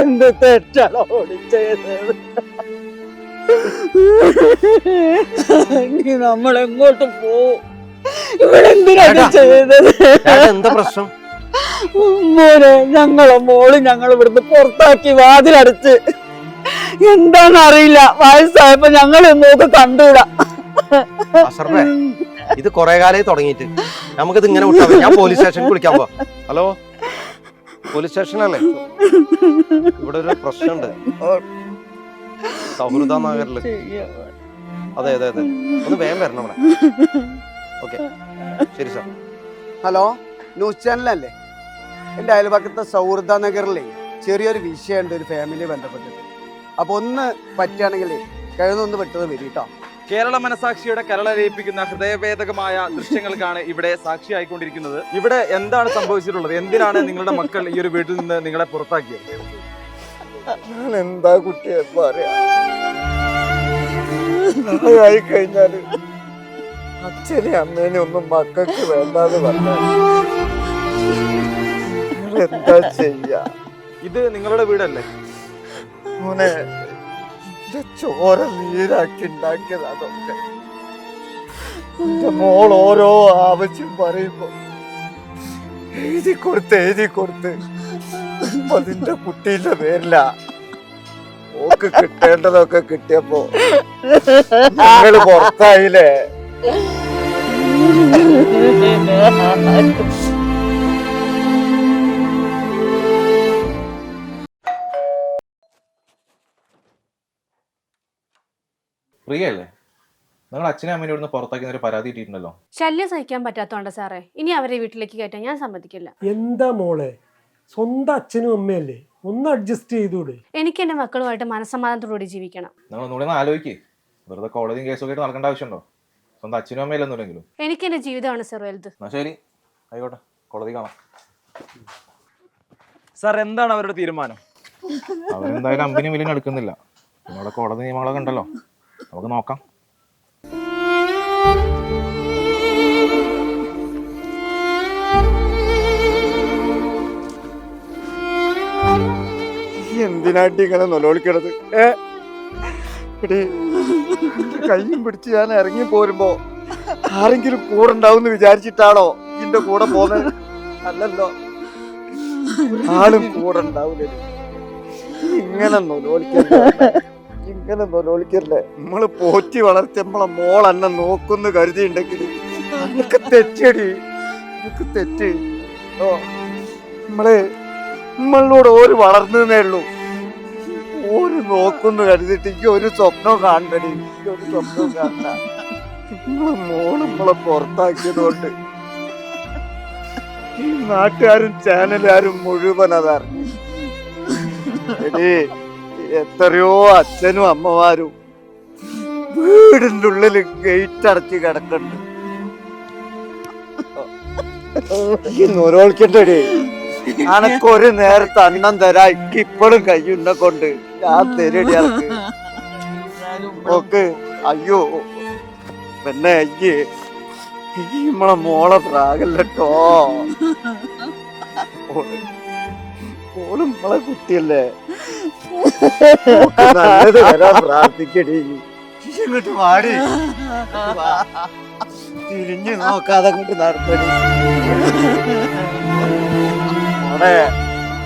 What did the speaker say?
എന്ത് തെറ്റാണോ ചെയ്തത്? നമ്മൾ എങ്ങോട്ട് പോവും? ഇവിടെ എന്തിനാണ് ചെയ്തത്? എന്താ പ്രശ്നം? മോനെ, ഞങ്ങൾ ഇവിടുന്ന് പുറത്താക്കി വാതിലടച്ച്. എന്താന്നറിയില്ല, വയസ്സായപ്പോ ഞങ്ങൾ എന്നൊക്കെ കണ്ടൂടാ. ഇത് കൊറേ കാലമായി തുടങ്ങിയിട്ട്. നമുക്കിത് ഇങ്ങനെ വിട്ടാ ഞാൻ പോലീസ് സ്റ്റേഷനിൽ വിളിക്കാൻ പോവാ. ഹലോ, പോലീസ് സ്റ്റേഷനല്ലേ? ഇവിടെ ഒരു പ്രശ്നമുണ്ട്, സൗഹൃദ നഗറില്. അതെ അതെ അതെ, ഒന്ന് വേഗം വരണം അവിടെ. ഓക്കെ, ശരി സാർ. Hello, news ചാനലല്ലേ? എൻ്റെ അയൽപക്കത്തെ സൗഹൃദ നഗറിലെ ചെറിയൊരു വിഷയമുണ്ട്, ഒരു ഫാമിലി ബന്ധപ്പെട്ടിട്ട്. അപ്പോൾ ഒന്ന് പറ്റുകയാണെങ്കിൽ കഴിഞ്ഞൊന്ന് പെട്ടത് വരും കേട്ടോ. കേരള മനസാക്ഷിയുടെ കരളരയിപ്പിക്കുന്ന ഹൃദയഭേദകമായ ദൃശ്യങ്ങൾക്കാണ് ഇവിടെ സാക്ഷിയായിക്കൊണ്ടിരിക്കുന്നത്. ഇവിടെ എന്താണ് സംഭവിച്ചിട്ടുള്ളത്? എന്തിനാണ് നിങ്ങളുടെ മക്കൾ ഈ ഒരു വീട്ടിൽ നിന്ന് നിങ്ങളെ പുറത്താക്കിയത്? ഞാൻ എന്താ കുട്ടിയെ പറയാ? കഴിഞ്ഞാല് അച്ഛനെ അമ്മേനെ ഒന്നും മക്കൾക്ക് വേണ്ടാന്ന് പറഞ്ഞാൽ എന്താ ചെയ്യാ? ഇത് നിങ്ങളുടെ വീടല്ലേ മോനെ? ചോര നീരാക്കി ഉണ്ടാക്കിയത് അതൊക്കെ. എന്റെ മോൾ ഓരോ ആവശ്യം പറയുമ്പോ എഴുതി കൊടുത്ത് അതിന്റെ കുട്ടീന്റെ പേരില ഓക്ക് കിട്ടേണ്ടതൊക്കെ കിട്ടിയപ്പോ ഞങ്ങള് പുറത്തായില്ലേ? പ്രിയല്ലേ, നിങ്ങൾ അച്ഛനും അമ്മേനെ ഇവിടുന്ന് പുറത്താക്കി ഒരു പരാതി ഇട്ടിട്ടുണ്ടല്ലോ. ശല്യം സഹിക്കാൻ പറ്റാത്തോണ്ട സാറേ, ഇനി അവരെ വീട്ടിലേക്ക് കയറ്റാൻ ഞാൻ സമ്മതിക്കില്ല. എന്താ മോളെ, സ്വന്തം അച്ഛനും അമ്മയല്ലേ, ഒന്ന് അഡ്ജസ്റ്റ് ചെയ്തൂടെ? എനിക്ക് എന്റെ മക്കളുമായിട്ട് മനസ്സമാധാനത്തോടുകൂടി ജീവിക്കണം. നിങ്ങൾ ഒന്നുകൂടെ ഒന്ന് ആലോചിക്കേ. വെറുതെ കോടതിയും കേസൊക്കെ ആയിട്ട് നടക്കേണ്ട ആവശ്യമുണ്ടോ? സ്വന്തം അച്ഛനും അമ്മയില്ലെന്നുണ്ടെങ്കിലും എനിക്ക് എന്റെ ജീവിതമാണ് സാർ വലുത്. എന്നാ ശരി, ആയിക്കോട്ടെ, കോടതി കാണാം. സാർ, എന്താണ് അവരുടെ തീരുമാനം? അവരെന്തായാലും അമ്പിനും വിലിനും എടുക്കുന്നില്ല. നിങ്ങളുടെ കോടതി നിയമങ്ങളൊക്കെ ഉണ്ടല്ലോ, നമുക്ക് നോക്കാം. എന്തിനാട്ടി ഇങ്ങനെ നൊലോളിക്കണത്? കയ്യും പിടിച്ച് ഞാൻ ഇറങ്ങി പോരുമ്പോ ആരെങ്കിലും കൂടെ ഉണ്ടാവും വിചാരിച്ചിട്ടാണോ ഇതിന്റെ കൂടെ പോന്നത്? അല്ലല്ലോ, ആളും കൂടെ ഉണ്ടാവില്ല. ഇങ്ങനെ നൊലോളിക്കല്ലേ? നമ്മള് പോറ്റി വളർത്തി നമ്മളെ മോൾ എന്നെ നോക്കുന്നു കരുതിയുണ്ടെങ്കിൽ എനിക്ക് തെറ്റടി, എനിക്ക് തെറ്റ്. നമ്മളോട് ഓര് വളർന്നേ ഉള്ളൂ, ഓര് നോക്കുന്നു കരുതിട്ട് എനിക്ക് ഒരു സ്വപ്നം കാണണ്ടടി, ഒരു സ്വപ്നം കാണണ്ട. നമ്മളെ മോള് നമ്മളെ പുറത്താക്കിയത് കൊണ്ട് ഈ നാട്ടുകാരും ചാനലുകാരും മുഴുവൻ അതറിഞ്ഞു. എടീ, എത്രയോ അച്ഛനും അമ്മമാരും വീടിന്റെ ഉള്ളില് ഗേറ്റ് അടച്ച് കിടക്കണ്ട്. ഈ നൊരോളിക്കണ്ടേ, അനക്കൊരു നേരത്തെ അന്നം തരാ ഇപ്പോഴും കയ്യുണ്ട കൊണ്ട് ഞാൻ തരടി അനക്ക്. ഓക്ക് അയ്യോ പിന്നെ അയ്യേ, നമ്മളെ മോളെ പ്രാഗല്ലോ. ഓളും നമ്മളെ കുട്ടിയല്ലേ, നല്ലത് വരാൻ പ്രാർത്ഥിക്കടി. ഇങ്ങോട്ട് വാടി, തിരിഞ്ഞു നോക്കാതെ കൊണ്ട് നടത്തടി മോളെ.